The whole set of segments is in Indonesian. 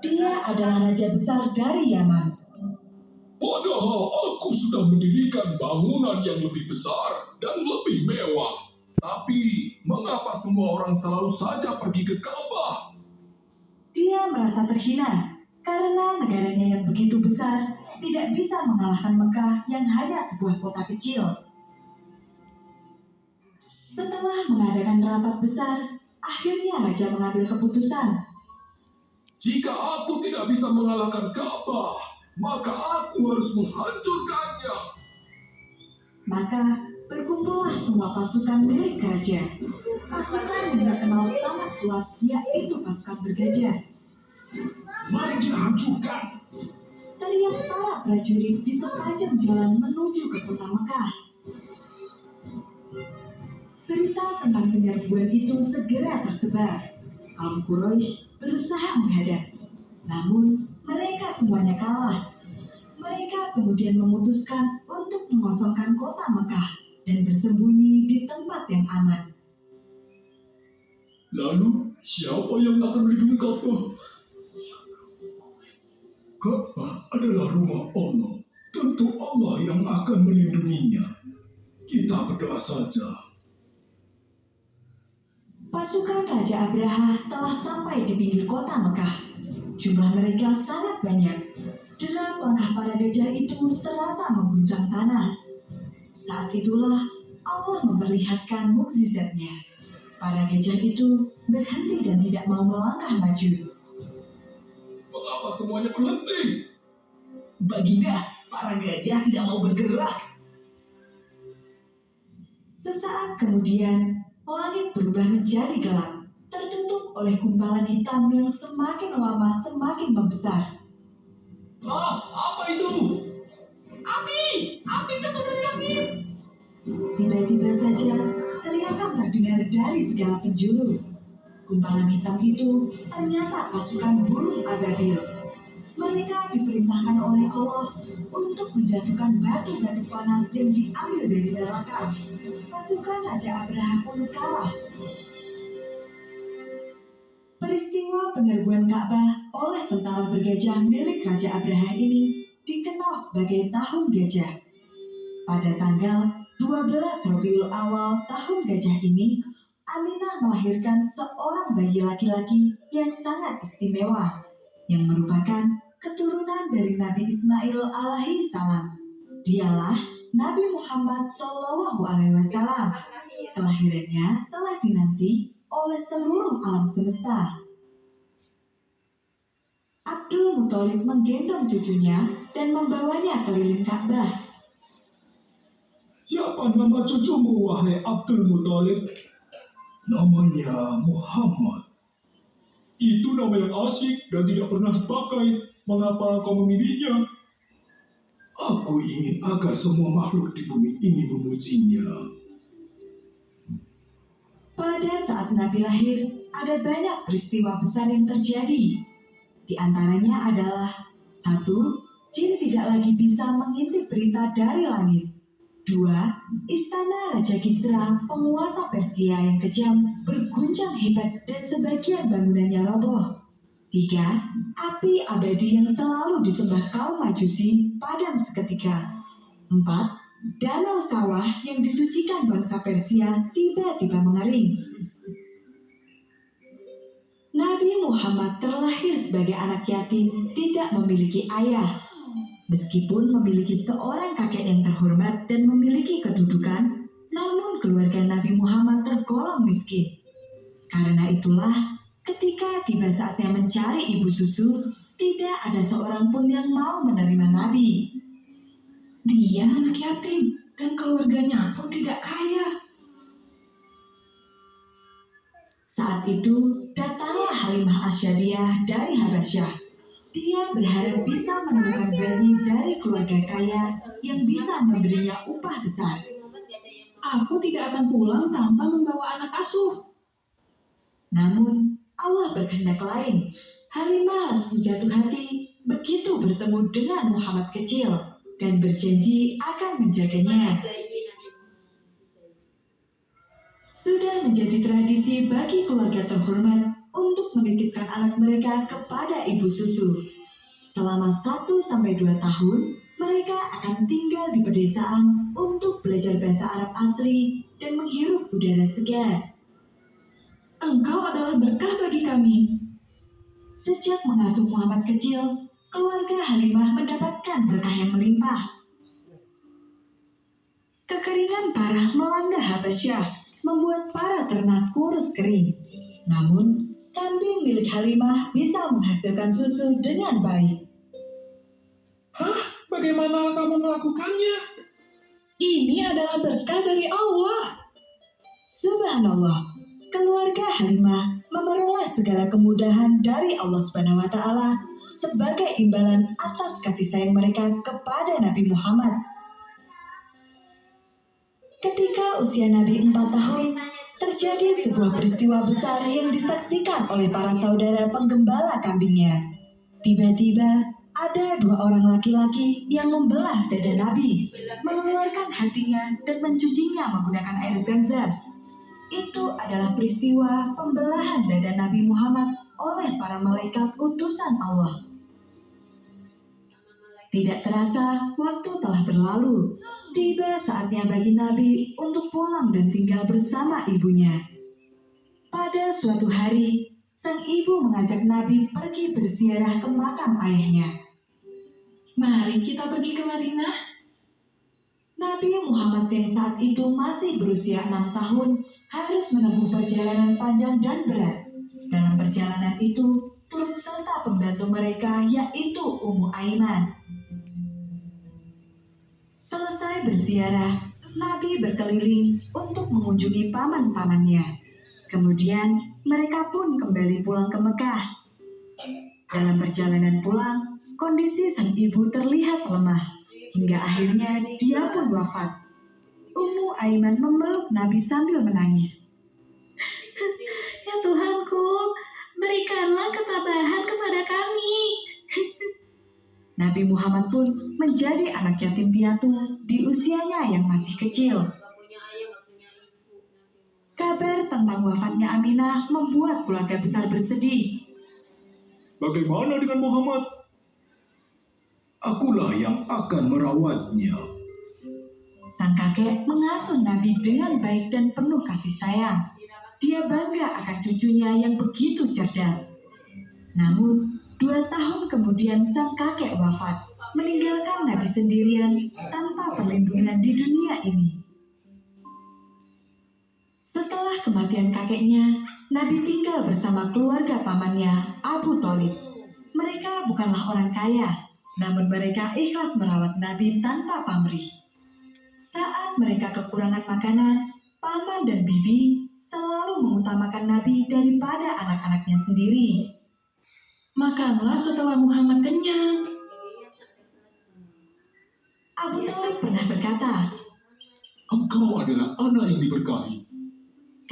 Dia adalah raja besar dari Yaman. Padahal aku sudah mendirikan bangunan yang lebih besar dan lebih mewah. Tapi, mengapa semua orang selalu saja pergi ke Ka'bah? Dia merasa terhina karena negaranya yang begitu besar tidak bisa mengalahkan Mekah yang hanya sebuah kota kecil. Setelah mengadakan rapat besar, akhirnya raja mengambil keputusan. Jika aku tidak bisa mengalahkan Ka'bah, maka aku harus menghancurkannya. Maka berkumpullah semua pasukan milik raja. Pasukan yang terkenal sangat kuat, yaitu pasukan bergajah. Mari kita hancurkan. Teriak para prajurit di sepanjang jalan menuju ke kota Mekah. Berita tentang penyerbuan itu segera tersebar. Kaum Quraisy berusaha menghadang, namun mereka semuanya kalah. Mereka kemudian memutuskan untuk mengosongkan kota Mekah dan bersembunyi di tempat yang aman. Lalu, siapa yang akan melindungi Ka'bah? Ka'bah adalah rumah Allah. Tentu Allah yang akan melindunginya. Kita berdoa saja. Pasukan Raja Abraha telah sampai di pinggir kota Mekah. Jumlah mereka sangat banyak. Derap langkah para gajah itu serasa mengguncang tanah. Saat itulah Allah memperlihatkan mukjizatnya. Para gajah itu berhenti dan tidak mau melangkah maju. Mengapa semuanya berhenti? Baginda, para gajah tidak mau bergerak. Sesaat kemudian, langit berubah menjadi gelap, tertutup oleh gumpalan hitam yang semakin lama semakin membesar. Apa itu? Api! Api jatuh dari langit! Tiba-tiba saja, teriakan terdengar dari segala penjuru. Gumpalan hitam itu ternyata pasukan burung ababil. Mereka diperintahkan oleh Allah untuk menjatuhkan batu-batu panas yang diambil dari neraka. Pasukan Raja Abraha pun kalah. Peristiwa penyerbuan Ka'bah oleh tentara bergajah milik Raja Abraha ini dikenal sebagai Tahun Gajah. Pada tanggal 12 Rabiul Awal tahun gajah ini, Aminah melahirkan seorang bayi laki-laki yang sangat istimewa, yang merupakan keturunan dari Nabi Ismail alaihi salam. Dialah Nabi Muhammad Shallallahu alaihi wasallam. Kelahirannya telah dinanti oleh seluruh alam semesta. Abdul Muthalib menggendong cucunya dan membawanya keliling Ka'bah. Siapa nama cucumu, wahai Abdul Muthalib? Namanya Muhammad. Itu nama yang asyik dan tidak pernah dipakai. Mengapa kau memilihnya? Aku ingin agar semua makhluk di bumi ini memujinya. Pada saat Nabi lahir, ada banyak peristiwa besar yang terjadi. Di antaranya adalah 1. Jin tidak lagi bisa mengintip berita dari langit. 2. Istana Raja Kisra, penguasa Persia yang kejam, berguncang hebat dan sebagian bangunannya roboh. 3. Api abadi yang selalu disembah kaum Majusi padam seketika. 4. Danau sawah yang disucikan bangsa Persia tiba-tiba mengering. Nabi Muhammad terlahir sebagai anak yatim, tidak memiliki ayah. Meskipun memiliki seorang kakek yang terhormat dan memiliki kedudukan, namun keluarga Nabi Muhammad tergolong miskin. Karena itulah, ketika tiba saatnya mencari ibu susu, tidak ada seorang pun yang mau menerima Nabi. Dia anak yatim dan keluarganya pun tidak kaya. Saat itu, datanglah Halimah Asyadiyah dari Habasyah. Dia berharap bisa menemukan bayi dari keluarga kaya yang bisa memberinya upah besar. Aku tidak akan pulang tanpa membawa anak asuh. Namun, Allah berkehendak lain. Halimah langsung jatuh hati begitu bertemu dengan Muhammad kecil dan berjanji akan menjaganya. Sudah menjadi tradisi bagi keluarga terhormat untuk menitipkan anak mereka kepada ibu susu. Selama 1 sampai 2 tahun, mereka akan tinggal di pedesaan untuk belajar bahasa Arab asli dan menghirup udara segar. Engkau adalah berkah bagi kami. Sejak mengasuh Muhammad kecil, keluarga Halimah mendapatkan berkah yang melimpah. Kekeringan parah melanda Habasyah, membuat para ternak kurus kering. Namun, kambing milik Halimah bisa menghasilkan susu dengan baik. Hah? Bagaimana kamu melakukannya? Ini adalah berkah dari Allah. Subhanallah, keluarga Halimah memperoleh segala kemudahan dari Allah Subhanahu wa Ta'ala sebagai imbalan atas kasih sayang mereka kepada Nabi Muhammad. Ketika usia Nabi 4 tahun, terjadi sebuah peristiwa besar yang disaksikan oleh para saudara penggembala kambingnya. Tiba-tiba, ada 2 orang laki-laki yang membelah dada Nabi, mengeluarkan hatinya dan mencucinya menggunakan air Zam-Zam. Itu adalah peristiwa pembelahan dada Nabi Muhammad oleh para malaikat utusan Allah. Tidak terasa, waktu telah berlalu. Tiba saatnya bagi Nabi untuk pulang dan tinggal bersama ibunya. Pada suatu hari, sang ibu mengajak Nabi pergi berziarah ke makam ayahnya. Mari kita pergi ke Madinah. Nabi Muhammad yang saat itu masih berusia 6 tahun harus menempuh perjalanan panjang dan berat. Dalam perjalanan itu, turut serta pembantu mereka yaitu Ummu Aiman. Selesai berziarah, Nabi berkeliling untuk mengunjungi paman-pamannya. Kemudian, mereka pun kembali pulang ke Mekah. Dalam perjalanan pulang, kondisi sang ibu terlihat lemah, hingga akhirnya dia pun wafat. Ummu Aiman memeluk Nabi sambil menangis. Ya Tuhanku, berikanlah ketabahan kepada kami. Nabi Muhammad pun menjadi anak yatim piatu di usianya yang masih kecil. Kabar tentang wafatnya Aminah membuat keluarga besar bersedih. Bagaimana dengan Muhammad? Akulah yang akan merawatnya. Sang kakek mengasuh Nabi dengan baik dan penuh kasih sayang. Dia bangga akan cucunya yang begitu cerdas. Namun, 2 tahun kemudian sang kakek wafat, meninggalkan Nabi sendirian tanpa perlindungan di dunia ini. Setelah kematian kakeknya, Nabi tinggal bersama keluarga pamannya, Abu Thalib. Mereka bukanlah orang kaya, namun mereka ikhlas merawat Nabi tanpa pamrih. Saat mereka kekurangan makanan, paman dan bibi selalu mengutamakan Nabi daripada anak-anaknya sendiri. Makanlah setelah Muhammad kenyang. Abu Thalib pernah berkata, Engkau adalah anak yang diberkahi.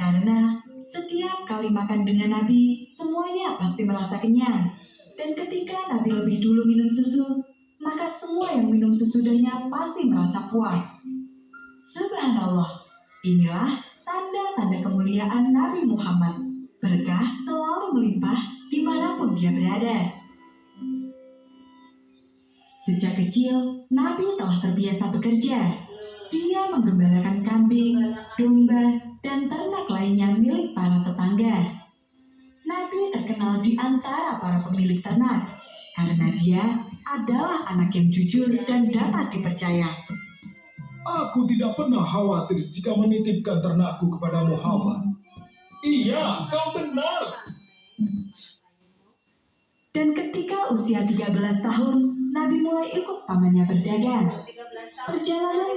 karena setiap kali makan dengan Nabi, semuanya pasti merasa kenyang. Dan ketika Nabi lebih dulu minum susu, maka semua yang minum sesudahnya pasti merasa puas. Subhanallah, inilah tanda-tanda kemuliaan Nabi Muhammad. Berkah selalu melimpah dimanapun dia berada. Sejak kecil, Nabi telah terbiasa bekerja. Dia menggembalakan kambing, domba, dan ternak lainnya milik para tetangga. Nabi terkenal di antara para pemilik ternak karena dia adalah anak yang jujur dan dapat dipercaya. Aku tidak pernah khawatir jika menitipkan ternakku kepada Muhammad. Iya, kau benar. Dan ketika usia 13 tahun, Nabi mulai ikut pamannya berdagang. Perjalanan